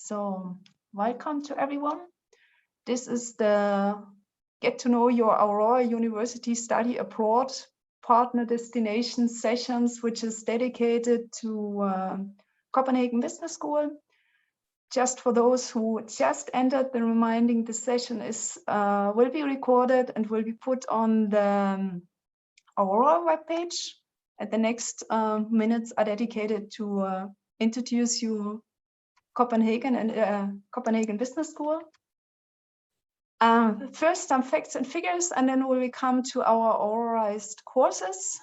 So welcome to everyone. This is the Get to Know Your Aurora University Study Abroad Partner Destination Sessions, which is dedicated to Copenhagen Business School. Just for those who just entered, the reminding the session is will be recorded and will be put on the Aurora webpage. And the next minutes are dedicated to introduce you Copenhagen and Copenhagen Business School. First, some facts and figures, and then we will come to our Aurorized courses.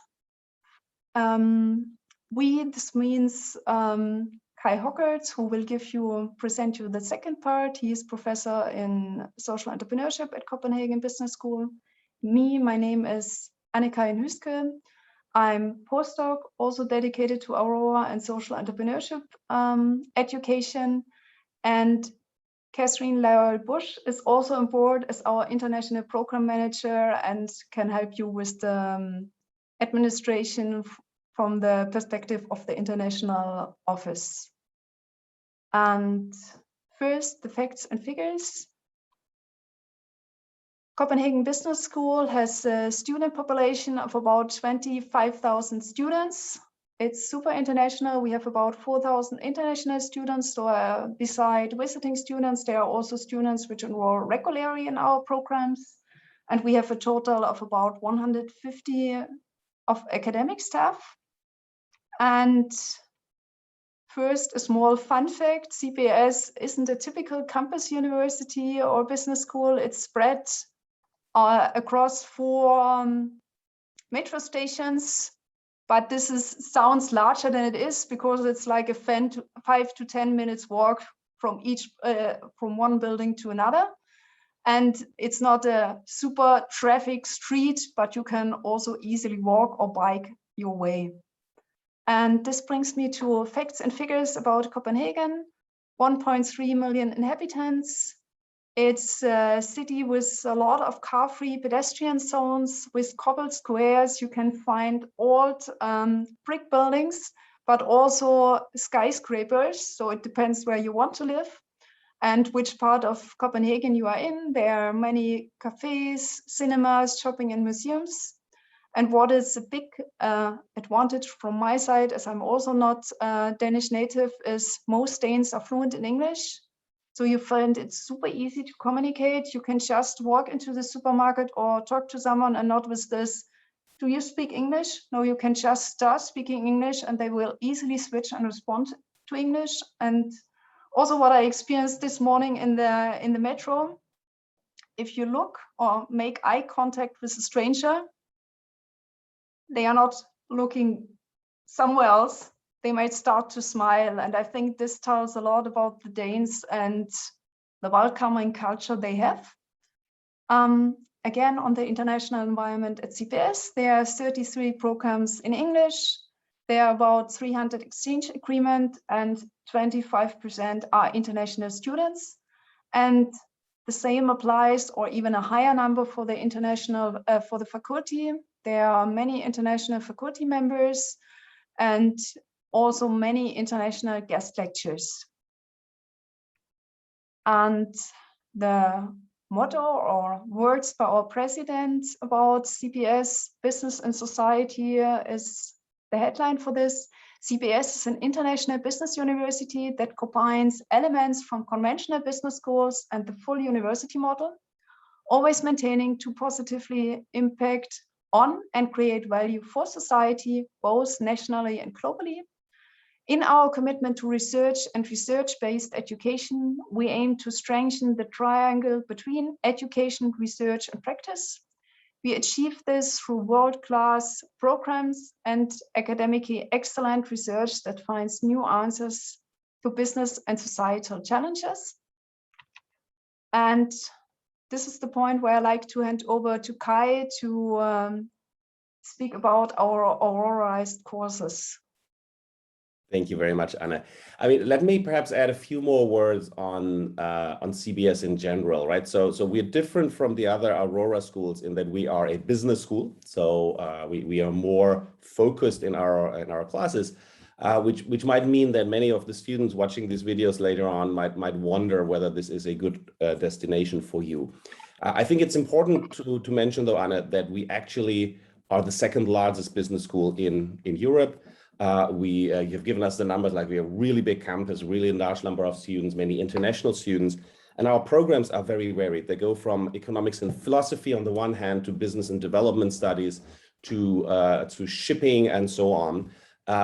This means Kai Hockerts, who will present you the second part. He is professor in social entrepreneurship at Copenhagen Business School. My name is Annika Huske. I'm postdoc, also dedicated to Aurora and social entrepreneurship education. And Catherine Lowell-Bush is also on board as our international program manager and can help you with the administration from the perspective of the international office. And first, the facts and figures. Copenhagen Business School has a student population of about 25,000 students. It's super international. We have about 4,000 international students. So beside visiting students, there are also students which enroll regularly in our programs. And we have a total of about 150 of academic staff. And first, a small fun fact, CBS isn't a typical campus university or business school. It's spread across 4 metro stations, but this sounds larger than it is because it's like a 5 to 10 minutes walk from one building to another. And it's not a super traffic street, but you can also easily walk or bike your way. And this brings me to facts and figures about Copenhagen. 1.3 million inhabitants. It's a city with a lot of car-free pedestrian zones, with cobbled squares. You can find old brick buildings, but also skyscrapers. So it depends where you want to live and which part of Copenhagen you are in. There are many cafes, cinemas, shopping and museums. And what is a big advantage from my side, as I'm also not Danish native, is most Danes are fluent in English. So you find it's super easy to communicate. You can just walk into the supermarket or talk to someone and not with this, do you speak English? No, you can just start speaking English and they will easily switch and respond to English. And also what I experienced this morning in the metro, if you look or make eye contact with a stranger, they are not looking somewhere else. They might start to smile. And I think this tells a lot about the Danes and the welcoming culture they have. Again, on the international environment at CPS, there are 33 programs in English. There are about 300 exchange agreements and 25% are international students. And the same applies, or even a higher number for the international, for the faculty. There are many international faculty members and also many international guest lectures. And the motto or words by our president about CPS, business and society, is the headline for this. CPS is an international business university that combines elements from conventional business schools and the full university model, always maintaining to positively impact on and create value for society, both nationally and globally. In our commitment to research and research-based education, we aim to strengthen the triangle between education, research, and practice. We achieve this through world-class programs and academically excellent research that finds new answers to business and societal challenges. And this is the point where I like to hand over to Kai to speak about our Aurorized courses. Thank you very much, Anna. I mean, let me perhaps add a few more words on CBS in general, right? So we're different from the other Aurora schools in that we are a business school. So we are more focused in our classes which might mean that many of the students watching these videos later on might wonder whether this is a good destination for you. I think it's important to mention, though, Anna, that we actually are the second largest business school in Europe. You've given us the numbers, like we have a really big campus, really large number of students, many international students, and our programs are very varied. They go from economics and philosophy on the one hand to business and development studies to shipping and so on.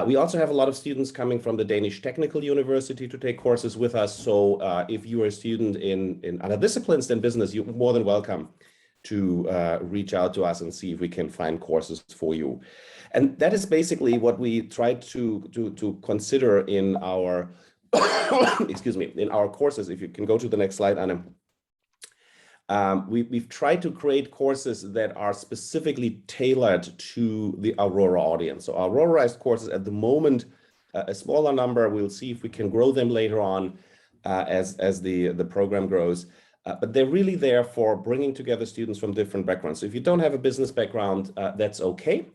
We also have a lot of students coming from the Danish Technical University to take courses with us. So if you are a student in other disciplines than business, you're more than welcome to reach out to us and see if we can find courses for you. And that is basically what we try to consider in our, excuse me, in our courses. If you can go to the next slide, Anna. We've tried to create courses that are specifically tailored to the Aurora audience. So Auroraized courses at the moment, a smaller number. We'll see if we can grow them later on as the program grows. But they're really there for bringing together students from different backgrounds. So if you don't have a business background, that's okay.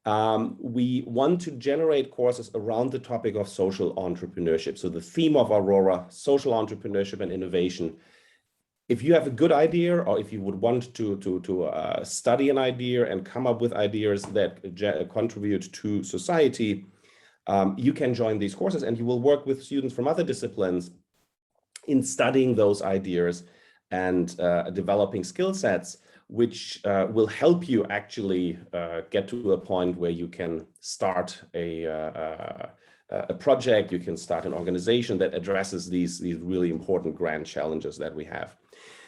We want to generate courses around the topic of social entrepreneurship. So the theme of Aurora, social entrepreneurship and innovation. If you have a good idea, or if you would want to study an idea and come up with ideas that contribute to society, you can join these courses, and you will work with students from other disciplines in studying those ideas and developing skill sets, which will help you actually get to a point where you can start a project, you can start an organization that addresses these really important grand challenges that we have.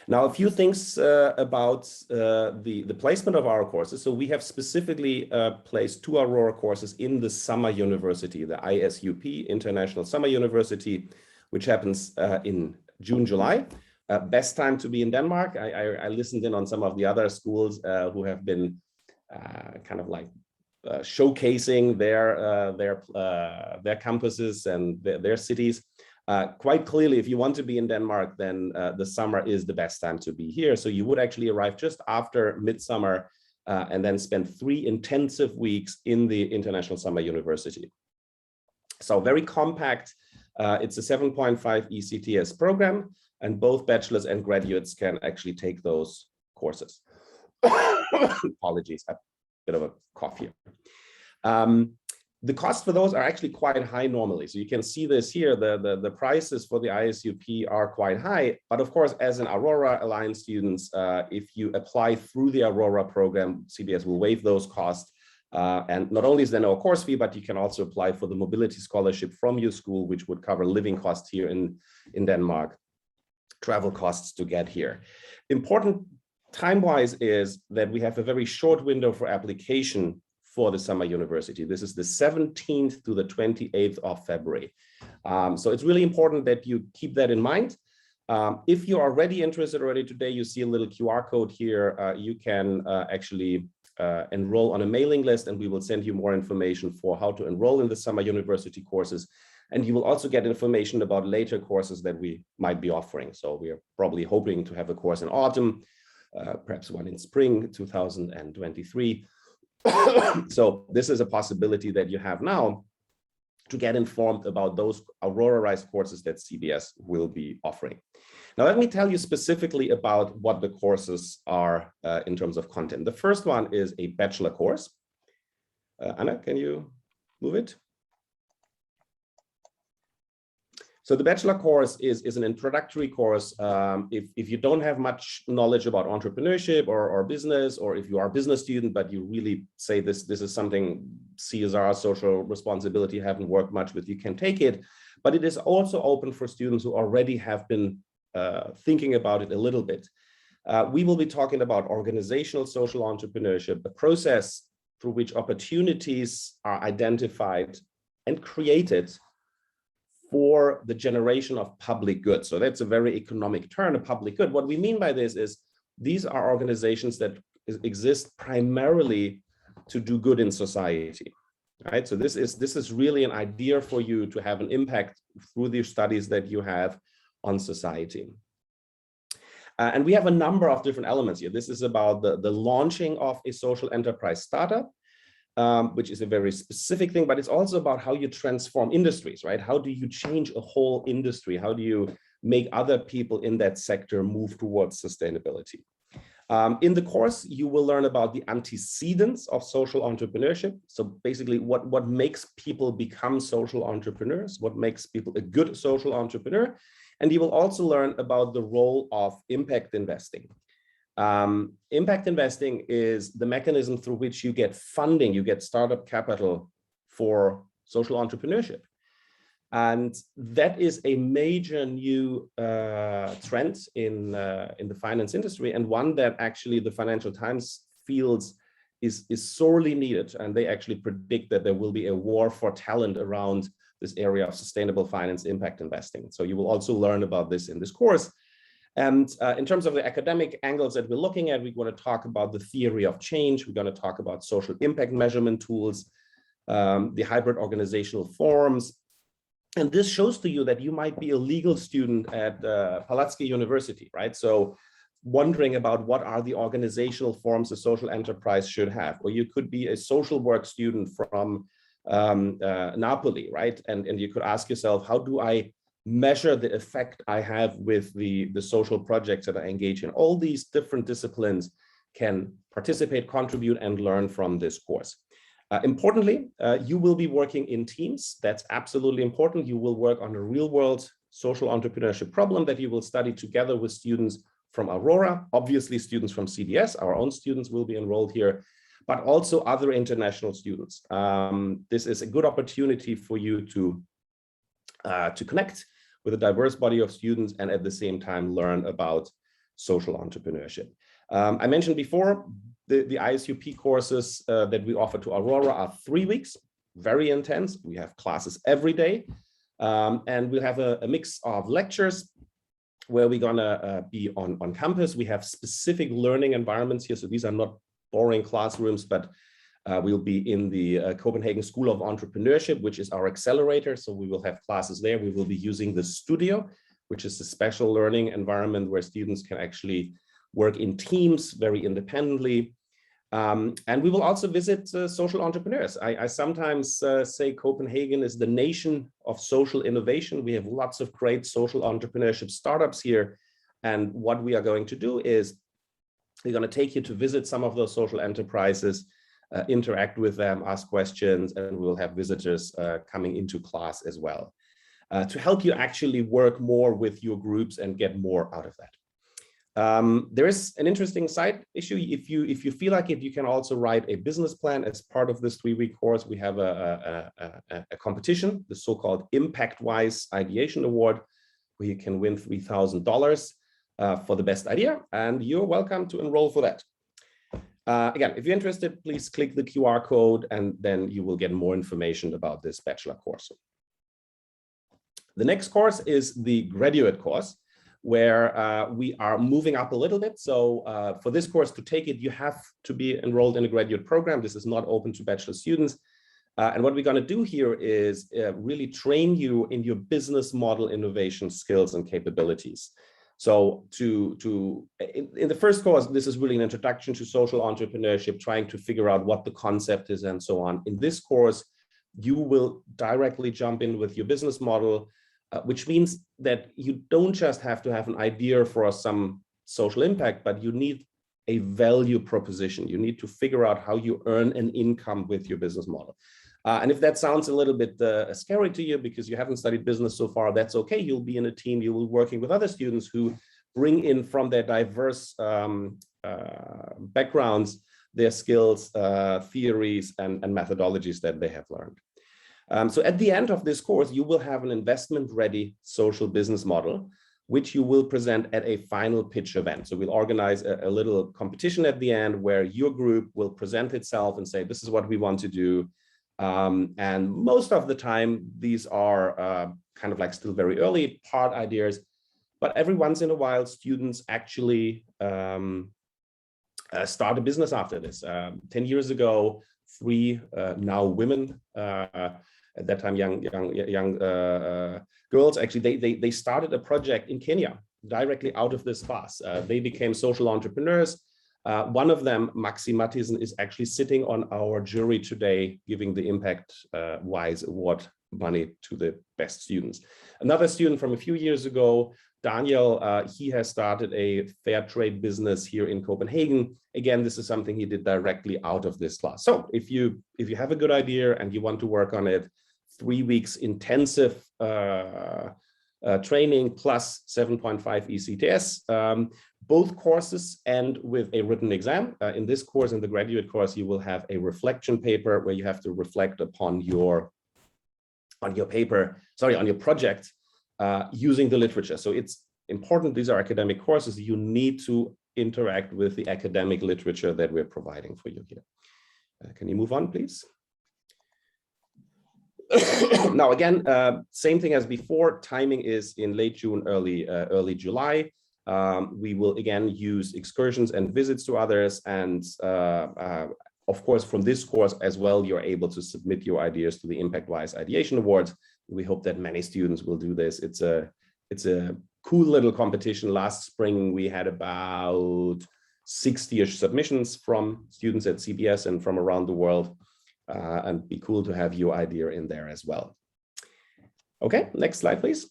Now, a few things about the placement of our courses. So we have specifically placed 2 Aurora courses in the summer university, the ISUP, International Summer University, which happens in June, July. Best time to be in Denmark. I listened in on some of the other schools who have been kind of like showcasing their campuses and their cities. Quite clearly, if you want to be in Denmark, then the summer is the best time to be here. So you would actually arrive just after midsummer and then spend 3 intensive weeks in the International Summer University. So very compact. It's a 7.5 ECTS program, and both bachelors and graduates can actually take those courses. Apologies, I have a bit of a cough here. The costs for those are actually quite high normally. So you can see this here, the prices for the ISUP are quite high. But of course, as an Aurora Alliance students, if you apply through the Aurora program, CBS will waive those costs. And not only is there no course fee, but you can also apply for the mobility scholarship from your school, which would cover living costs here in Denmark, travel costs to get here. Important time-wise is that we have a very short window for application for the summer university. This is the 17th to the 28th of February. So it's really important that you keep that in mind. If you are already interested already today, you see a little QR code here. You can actually enroll on a mailing list, and we will send you more information for how to enroll in the summer university courses. And you will also get information about later courses that we might be offering. So we are probably hoping to have a course in autumn, perhaps one in spring 2023. So this is a possibility that you have now to get informed about those Aurora-ized courses that CBS will be offering. Now, let me tell you specifically about what the courses are in terms of content. The first one is a bachelor course. Anna, can you move it? So the bachelor course is an introductory course. If you don't have much knowledge about entrepreneurship or business, or if you are a business student, but you really say this is something CSR, social responsibility, haven't worked much with, you can take it. But it is also open for students who already have been thinking about it a little bit. We will be talking about organizational social entrepreneurship, a process through which opportunities are identified and created for the generation of public good. So that's a very economic term, a public good. What we mean by this is these are organizations that exist primarily to do good in society, right? So this is really an idea for you to have an impact through the studies that you have on society. And we have a number of different elements here. This is about the launching of a social enterprise startup. which is a very specific thing, but it's also about how you transform industries, right? How do you change a whole industry? How do you make other people in that sector move towards sustainability? In the course, you will learn about the antecedents of social entrepreneurship. So basically what makes people become social entrepreneurs, what makes people a good social entrepreneur. And you will also learn about the role of impact investing. Impact investing is the mechanism through which you get funding, you get startup capital for social entrepreneurship. And that is a major new trend in the finance industry, and one that actually the Financial Times feels is sorely needed. And they actually predict that there will be a war for talent around this area of sustainable finance, impact investing. So you will also learn about this in this course. And in terms of the academic angles that we're looking at, we're going to talk about the theory of change. We're going to talk about social impact measurement tools, the hybrid organizational forms. And this shows to you that you might be a legal student at Palatsky University, right? So wondering about what are the organizational forms a social enterprise should have. Or you could be a social work student from Napoli, right? And you could ask yourself, how do I measure the effect I have with the social projects that I engage in? All these different disciplines can participate, contribute, and learn from this course. Importantly, you will be working in teams. That's absolutely important. You will work on a real-world social entrepreneurship problem that you will study together with students from Aurora, obviously students from CDS, our own students will be enrolled here, but also other international students. This is a good opportunity for you to connect with a diverse body of students and at the same time learn about social entrepreneurship. I mentioned before, the ISUP courses that we offer to Aurora are 3 weeks, very intense. We have classes every day, and we'll have a mix of lectures where we're gonna be on campus. We have specific learning environments here, so these are not boring classrooms, but we'll be in the Copenhagen School of Entrepreneurship, which is our accelerator. So we will have classes there. We will be using the studio, which is a special learning environment where students can actually work in teams very independently. And we will also visit social entrepreneurs. I sometimes say Copenhagen is the nation of social innovation. We have lots of great social entrepreneurship startups here. And what we are going to do is we're going to take you to visit some of those social enterprises, interact with them, ask questions, and we'll have visitors coming into class as well to help you actually work more with your groups and get more out of that. There is an interesting side issue. If you feel like it, you can also write a business plan as part of this 3-week course. We have a competition, the so-called Impact-Wise Ideation Award, where you can win $3,000 for the best idea, and you're welcome to enroll for that. Again, if you're interested, please click the QR code, and then you will get more information about this bachelor course. The next course is the graduate course, where we are moving up a little bit. So for this course to take it, you have to be enrolled in a graduate program. This is not open to bachelor students. And what we're going to do here is really train you in your business model innovation skills and capabilities. So in the first course, this is really an introduction to social entrepreneurship, trying to figure out what the concept is and so on. In this course, you will directly jump in with your business model, which means that you don't just have to have an idea for some social impact, but you need a value proposition. You need to figure out how you earn an income with your business model. And if that sounds a little bit scary to you because you haven't studied business so far, that's okay. You'll be in a team, you will be working with other students who bring in from their diverse backgrounds, their skills, theories, and methodologies that they have learned. So at the end of this course, you will have an investment-ready social business model, which you will present at a final pitch event. So we'll organize a little competition at the end where your group will present itself and say, this is what we want to do. And most of the time, these are kind of like still very early part ideas, but every once in a while, students actually start a business after this. 10 years ago, 3 now women, at that time young girls, actually they started a project in Kenya directly out of this class. They became social entrepreneurs. One of them, Maxi Mattisen, is actually sitting on our jury today, giving the Impact Wise Award money to the best students. Another student from a few years ago, Daniel, he has started a fair trade business here in Copenhagen. Again, this is something he did directly out of this class. So if you have a good idea and you want to work on it, 3 weeks intensive training plus 7.5 ECTS, both courses end with a written exam. In this course, in the graduate course, you will have a reflection paper where you have to reflect upon your project using the literature. So it's important, these are academic courses, you need to interact with the academic literature that we're providing for you here. Can you move on, please? Now, again, same thing as before, timing is in late June, early July. We will again use excursions and visits to others. And of course, from this course as well, you're able to submit your ideas to the Impact Wise Ideation Award. We hope that many students will do this. It's a cool little competition. Last spring, we had about 60-ish submissions from students at CBS and from around the world. And be cool to have your idea in there as well. Okay, next slide, please.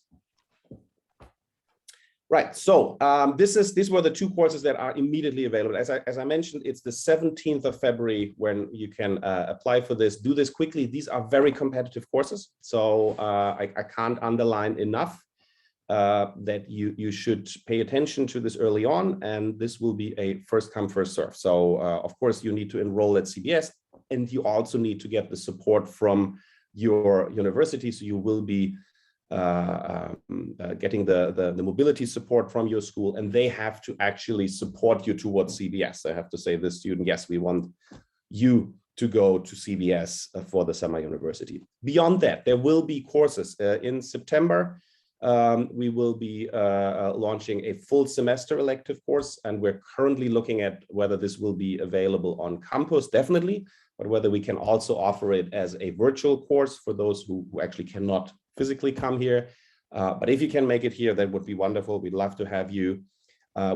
Right, so these were the two courses that are immediately available. As I mentioned, it's the 17th of February when you can apply for this. Do this quickly. These are very competitive courses. So I can't underline enough that you should pay attention to this early on, and this will be a first come, first serve. So of course you need to enroll at CBS, and you also need to get the support from your university. So you will be getting the mobility support from your school, and they have to actually support you towards CBS. They have to say, this student, yes, we want you to go to CBS for the summer university. Beyond that, there will be courses. In September, we will be launching a full semester elective course, and we're currently looking at whether this will be available on campus, definitely, but whether we can also offer it as a virtual course for those who actually cannot physically come here. But if you can make it here, that would be wonderful. We'd love to have you.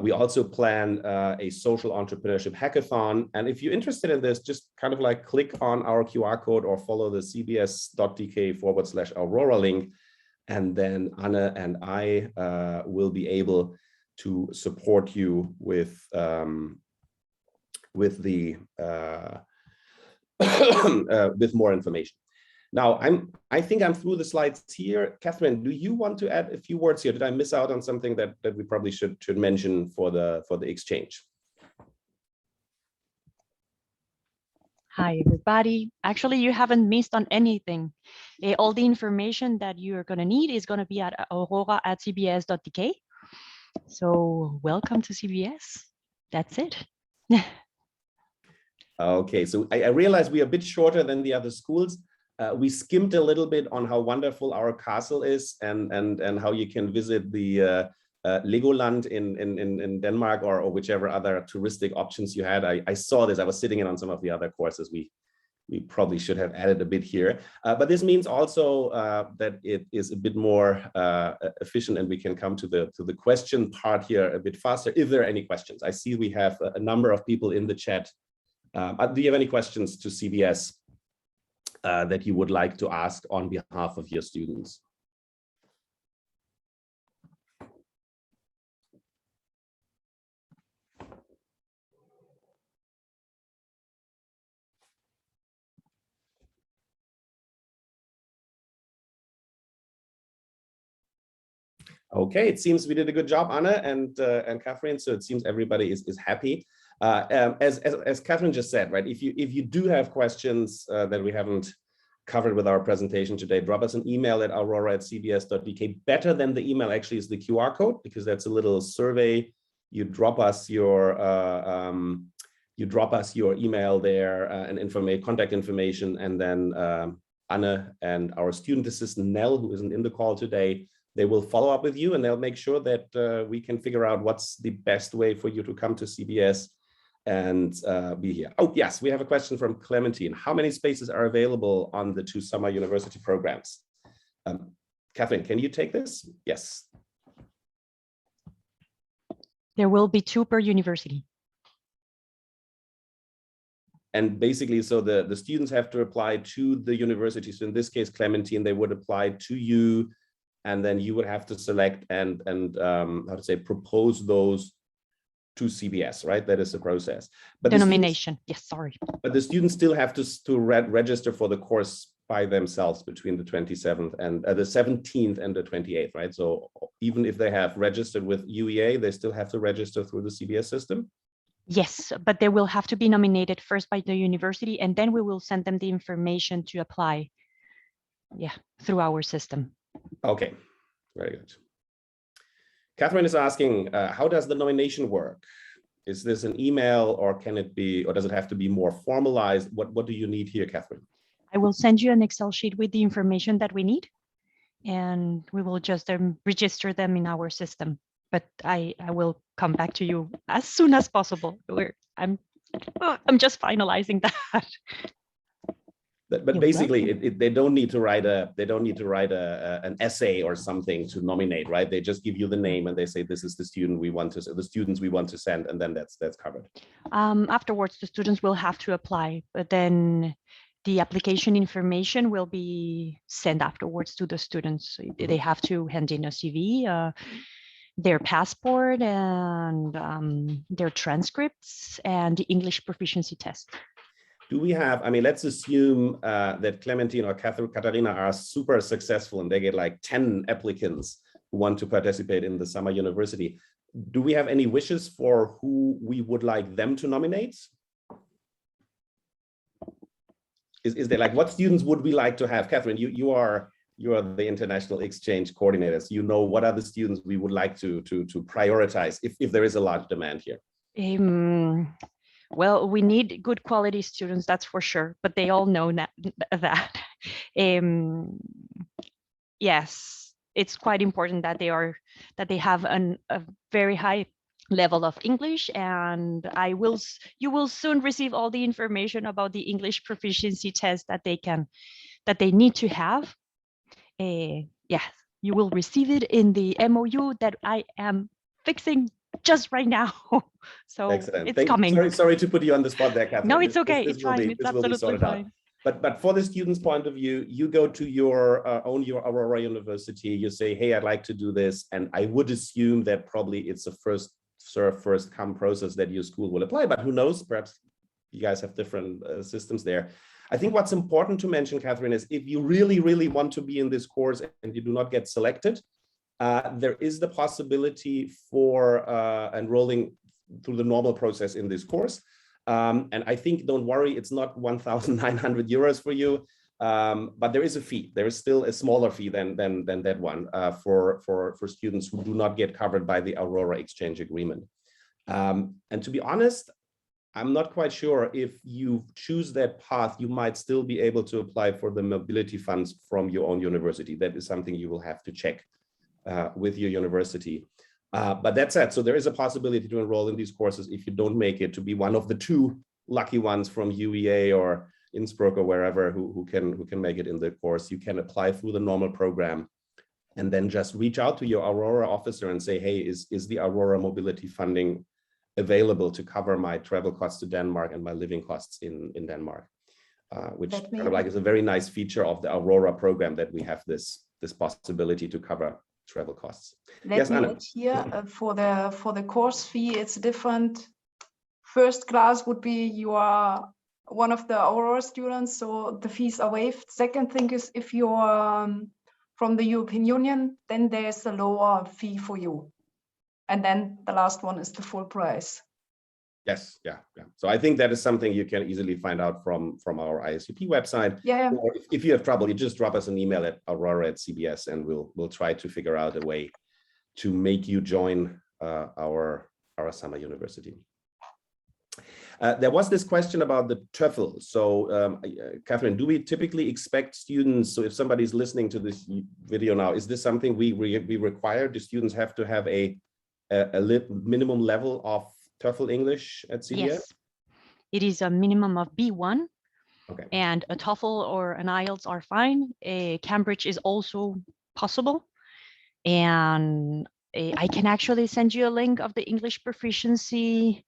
We also plan a social entrepreneurship hackathon. And if you're interested in this, just kind of like click on our QR code or follow the cbs.dk/Aurora link. And then Anna and I will be able to support you with with more information. Now, I think I'm through the slides here. Catherine, do you want to add a few words here? Did I miss out on something that we probably should mention for the exchange? Hi, everybody. Actually, you haven't missed on anything. All the information that you're going to need is going to be at aurora@cbs.dk. So welcome to CBS. That's it. Okay, so I realize we are a bit shorter than the other schools. We skimmed a little bit on how wonderful our castle is and how you can visit the Legoland in Denmark or whichever other touristic options you had. I saw this. I was sitting in on some of the other courses. We probably should have added a bit here. But this means also that it is a bit more efficient, and we can come to the question part here a bit faster if there are any questions. I see we have a number of people in the chat. Do you have any questions to CBS that you would like to ask on behalf of your students? Okay, it seems we did a good job, Anna and Catherine. So it seems everybody is happy. As Catherine just said, right? If you do have questions that we haven't covered with our presentation today, drop us an email at aurora@cbs.dk. Better than the email actually is the QR code, because that's a little survey. You drop us your email there and contact information, and then Anna and our student assistant Nell, who isn't in the call today, they will follow up with you, and they'll make sure that we can figure out what's the best way for you to come to CBS and be here. Oh, yes, we have a question from Clementine. How many spaces are available on the 2 summer university programs? Catherine, can you take this? Yes. There will be 2 per university. And basically, so the students have to apply to the university. So in this case, Clementine, they would apply to you, and then you would have to select and how to say, propose those to CBS, right? That is the process. But the nomination, yes, sorry. But the students still have to register for the course by themselves between the 27th and the 17th and the 28th, right? So even if they have registered with UEA, they still have to register through the CBS system? Yes, but they will have to be nominated first by the university, and then we will send them the information to apply, yeah, through our system. Okay, very good. Catherine is asking, how does the nomination work? Is this an email, or can it be, or does it have to be more formalized? What do you need here, Catherine? I will send you an Excel sheet with the information that we need, and we will just register them in our system. But I will come back to you as soon as possible. I'm just finalizing that. But basically, they don't need to write an essay or something to nominate, right? They just give you the name and they say, this is the student we want to, the students we want to send, and then that's covered. Afterwards, the students will have to apply, but then the application information will be sent afterwards to the students. Mm-hmm. They have to hand in a CV, their passport, and their transcripts, and the English proficiency test. Do we have, I mean, let's assume that Clementine or Katharina are super successful and they get like 10 applicants who want to participate in the summer university. Do we have any wishes for who we would like them to nominate? Is there, like, what students would we like to have? Catherine, you are the international exchange coordinator, so you know what are the students we would like to prioritize if there is a large demand here. Well, we need good quality students, that's for sure, but they all know that. Yes, it's quite important that they have a very high level of English, and you will soon receive all the information about the English proficiency test that they need to have. Yes, you will receive it in the MOU that I am fixing just right now. So excellent. It's coming. Sorry to put you on the spot there, Catherine. No, it's okay. It's fine. It's absolutely fine. But for the students' point of view, you go to your Aurora University, you say, hey, I'd like to do this. And I would assume that probably it's a first serve, first come process that your school will apply. But who knows, perhaps you guys have different systems there. I think what's important to mention, Catherine, is if you really, really want to be in this course and you do not get selected, there is the possibility for enrolling through the normal process in this course. And I think, don't worry, it's not 1,900 euros for you, but there is a fee. There is still a smaller fee than that one for students who do not get covered by the Aurora exchange agreement. And to be honest, I'm not quite sure if you choose that path, you might still be able to apply for the mobility funds from your own university. That is something you will have to check with your university. But that said, so there is a possibility to enroll in these courses if you don't make it, to be one of the 2 lucky ones from UEA or Innsbruck or wherever who can make it in the course. You can apply through the normal program and then just reach out to your Aurora officer and say, hey, is the Aurora mobility funding available to cover my travel costs to Denmark and my living costs in Denmark, which kind of like is a very nice feature of the Aurora program, that we have this possibility to cover travel costs. Let me add here, for the course fee, it's different. First class would be you are one of the Aurora students, so the fees are waived. Second thing is, if you're from the European Union, then there's a lower fee for you. And then the last one is the full price. Yes, yeah. So I think that is something you can easily find out from our ISUP website. Yeah. Or if you have trouble, you just drop us an email at aurora@cbs, and we'll try to figure out a way to make you join our summer university. There was this question about the TOEFL. So, Catherine, do we typically expect students? So, if somebody's listening to this video now, is this something we require? Do students have to have a minimum level of TOEFL English at CBS? Yes, it is a minimum of B1. Okay. And a TOEFL or an IELTS are fine. A Cambridge is also possible. And I can actually send you a link of the English proficiency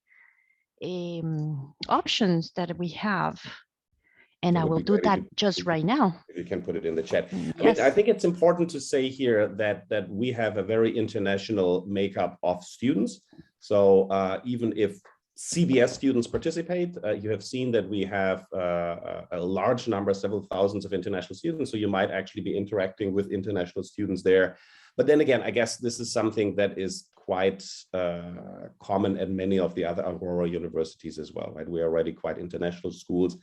options that we have. And I will do that just right now. If you can put it in the chat. Yes. I mean, I think it's important to say here that we have a very international makeup of students. So even if CBS students participate, you have seen that we have a large number, several thousands of international students. So you might actually be interacting with international students there. But then again, I guess this is something that is quite common at many of the other Aurora universities as well, right? We are already quite international schools.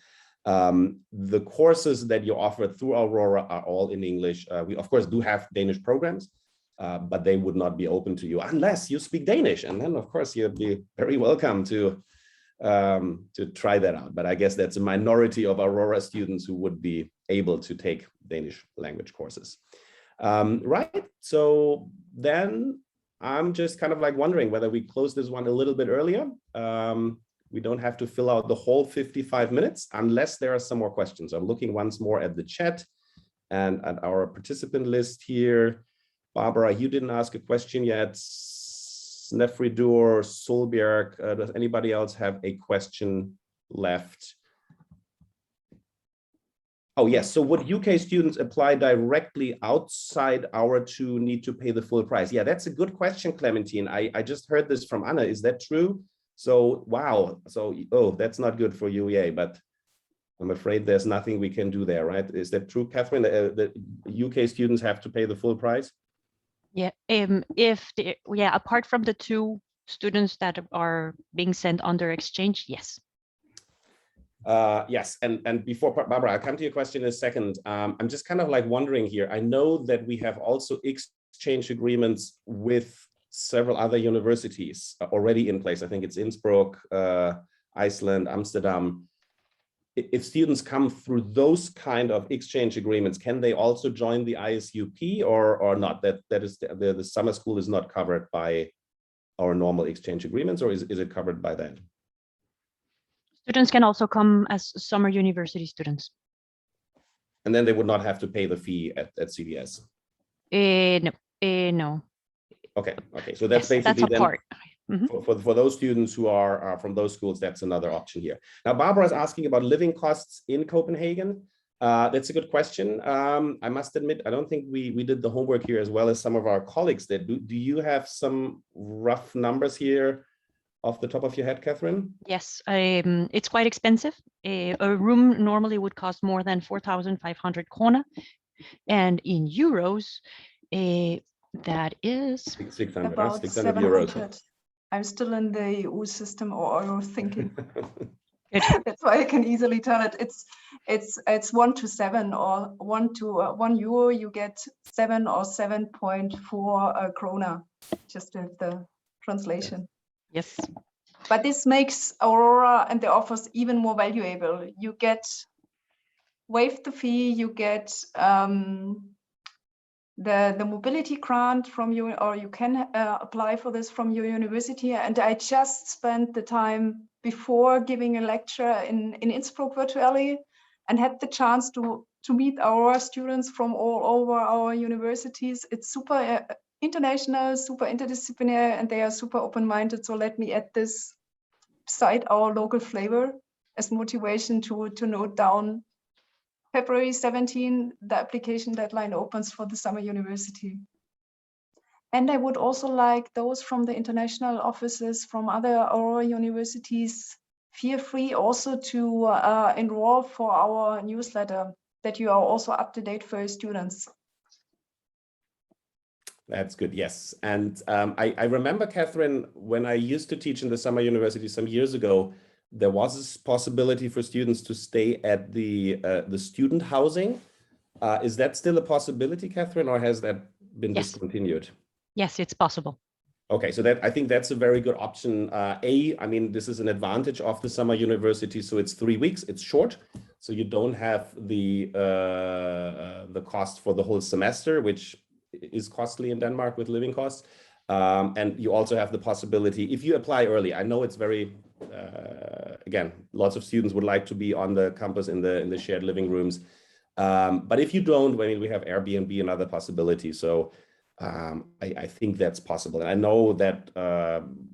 The courses that you offer through Aurora are all in English. We of course do have Danish programs, but they would not be open to you unless you speak Danish. And then of course you'd be very welcome to try that out. But I guess that's a minority of Aurora students who would be able to take Danish language courses. Right, so then I'm just kind of like wondering whether we close this one a little bit earlier. We don't have to fill out the whole 55 minutes unless there are some more questions. I'm looking once more at the chat and at our participant list here. Barbara, you didn't ask a question yet. Snefridur, Solbjerg, does anybody else have a question left? Oh yes, so would UK students apply directly outside our to need to pay the full price? Yeah, that's a good question, Clementine. I just heard this from Anna, is that true? So, wow, so, oh, that's not good for UEA, but I'm afraid there's nothing we can do there, right? Is that true, Catherine? The UK students have to pay the full price? Yeah, apart from the 2 students that are being sent under exchange, yes. Yes, and before Barbara, I'll come to your question in a second. I'm just kind of like wondering here. I know that we have also exchange agreements with several other universities already in place. I think it's Innsbruck, Iceland, Amsterdam. If students come through those kind of exchange agreements, can they also join the ISUP or not? That is the summer school is not covered by our normal exchange agreements, or is it covered by that? Students can also come as summer university students. And then they would not have to pay the fee at CBS? No. Okay, so that's basically that's a then part. For those students who are from those schools, that's another option here. Now, Barbara is asking about living costs in Copenhagen. That's a good question. I must admit, I don't think we did the homework here as well as some of our colleagues did. Do you have some rough numbers here off the top of your head, Catherine? Yes, it's quite expensive. A room normally would cost more than 4,500 krona, and in euros, that is 600, about 600 euros. 700. I'm still in the EU system or euro thinking. That's why I can easily tell it. It's 1 to 7 or 1 to 1 euro. You get 7 or 7.4 krona. Just to have the translation. Yes. But this makes Aurora and the offers even more valuable. You get waived the fee. You get the mobility grant from you, or you can apply for this from your university. And I just spent the time before giving a lecture in Innsbruck virtually and had the chance to meet our students from all over our universities. It's super international, super interdisciplinary, and they are super open-minded. So let me add this beside our local flavor as motivation to note down February 17, the application deadline opens for the summer university. And I would also like those from the international offices from other Aurora universities, feel free also to enroll for our newsletter, that you are also up to date for your students. That's good, yes. And I remember, Catherine, when I used to teach in the summer university some years ago, there was this possibility for students to stay at the student housing. Is that still a possibility, Catherine, or has that been discontinued? Yes, it's possible. Okay, so I think that's a very good option. I mean, this is an advantage of the summer university. So it's 3 weeks, it's short. So you don't have the cost for the whole semester, which is costly in Denmark with living costs. And you also have the possibility, if you apply early, I know it's very, again, lots of students would like to be on the campus in the shared living rooms. But if you don't, I mean, we have Airbnb and other possibilities. So I think that's possible. And I know that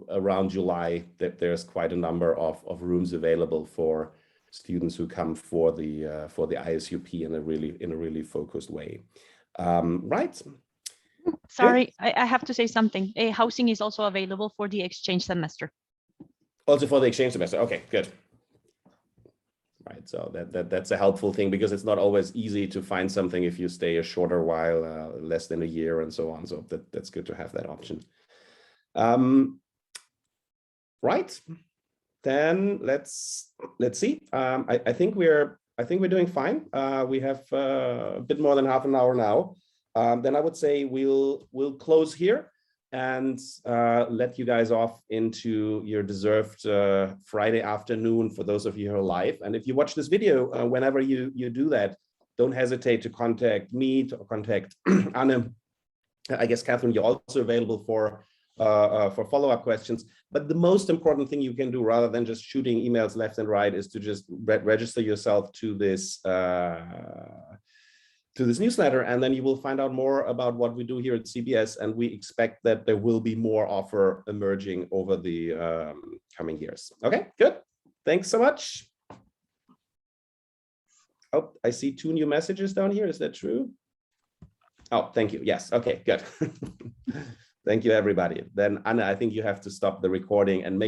around July that there's quite a number of rooms available for students who come for the ISUP in a really focused way. Right. Sorry, I have to say something. Housing is also available for the exchange semester. Also for the exchange semester. Okay, good. Right, so that's a helpful thing, because it's not always easy to find something if you stay a shorter while, less than a year and so on. So that's good to have that option. Right, then let's see. I think we're doing fine. We have a bit more than half an hour now. Then I would say we'll close here and let you guys off into your deserved Friday afternoon for those of you who are live. And if you watch this video, whenever you do that, don't hesitate to contact me, to contact Anne. I guess, Catherine, you're also available for follow-up questions. But the most important thing you can do, rather than just shooting emails left and right, is to just register yourself to this newsletter, and then you will find out more about what we do here at CBS, and we expect that there will be more offer emerging over the coming years. Okay, good. Thanks so much. Oh, I see 2 new messages down here. Is that true? Oh, thank you. Yes. Okay, good. Thank you, everybody. Then, Anna, I think you have to stop the recording and make